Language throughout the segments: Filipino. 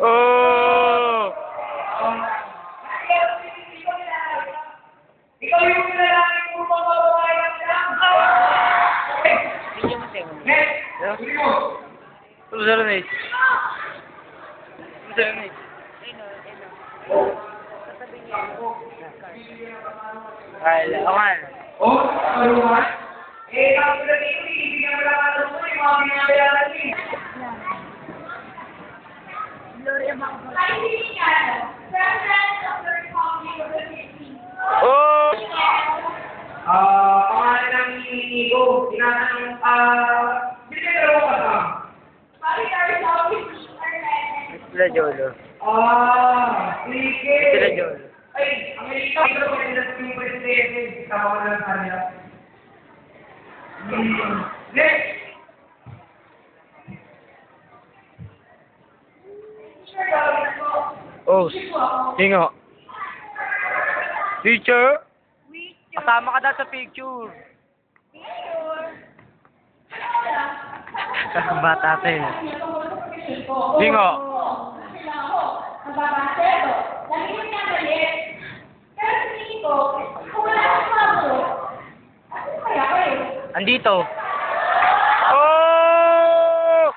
Oh! Ikaw yung nilalaki kung mababayan lang. Video mo sa'yo. Next! Video! Tuloy na eh. Tuloy na eh. Sasabi niya. Ay, lawan. Oh, ano ba? Eh, tapos na dito, ibigyan mo lang ano mo, yung mga binabayaran niya. Oh! Pangalan ng Nico, tinatanong, binigyan mo ka na? Sila Jolo. Sige. Sila Jolo. Ay, Amerika, ito ko sila yung presidente. Tama ko lang sa kanila. Next! Oh, hingo. Teacher? Kasama ka daw sa picture. Bata tayo. Hingo. Andito. Oh!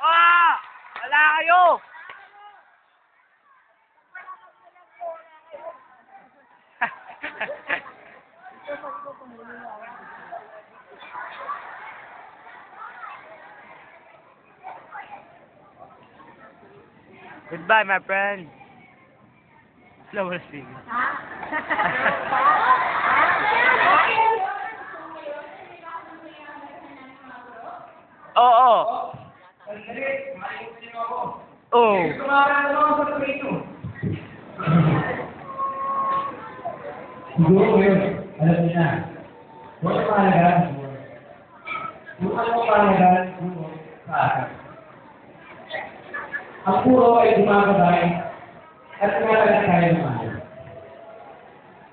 Ah! Wala kayo! Goodbye, my friend. Slow speak. Oo. Oh. Siguro ngayon, alam niyo na. Huwag na mahalagaan. Kung ano mahalagaan, siguro sa akin. Ang puro ay gumagabay at kumalaga tayo ng mahal.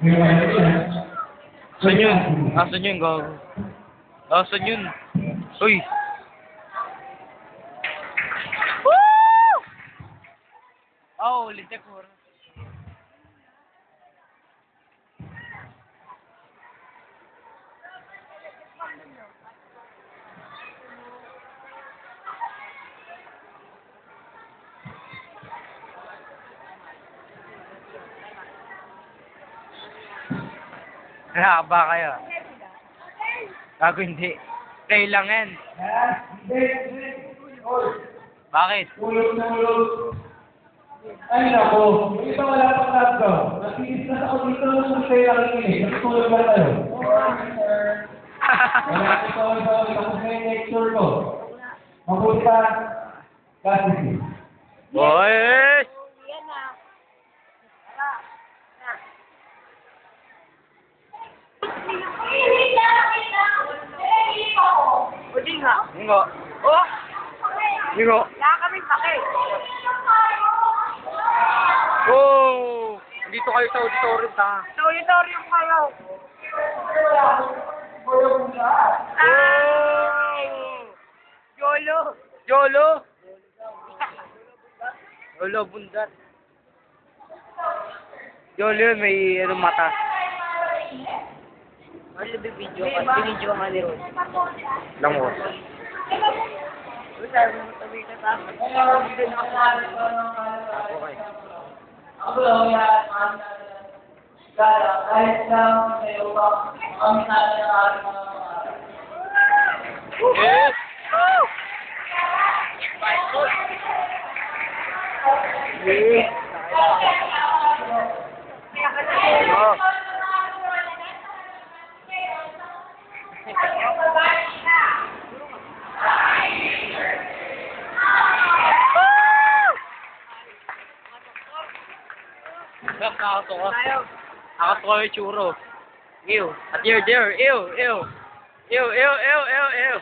Ngayon, alam niyo na. Asan yun? Asan yun, gago? Asan yun? Uy! Woo! Oh, litek mo. Nakakaba kayo. Gago hindi. Play lang yan. Bakit? Tulog. Ay nako, yung iba wala pang lockdown. Nasilis na ako dito ng sa'yo lang ini. Natutulog lang tayo. Wala ito, tapos na yung lecture ko. Mabuti pa, kasi. Boys! Hindi nga. Hingo. Oh! Hingo. Wala kami sakit. Oh! Dito kayo sa auditorium, ta. Sa auditorium kayo. Oh! Yolo. Jolo! Jolo, bundat. Jolo yun, may ano, mata. Ano bibidyo ka? Binidyo ka ni Ron. Lang mo. Sabi mo sabi ka sa akin. Okay. Ako lang yan, kahit lang sa'yo pa, kami natin ang ating mga Yes! Yes! Oh. Nakakatuwa. Nakakatuwa yung churro. Ew. At there. Ew. Ew. Ew. Ew. Ew. Ew. Ew.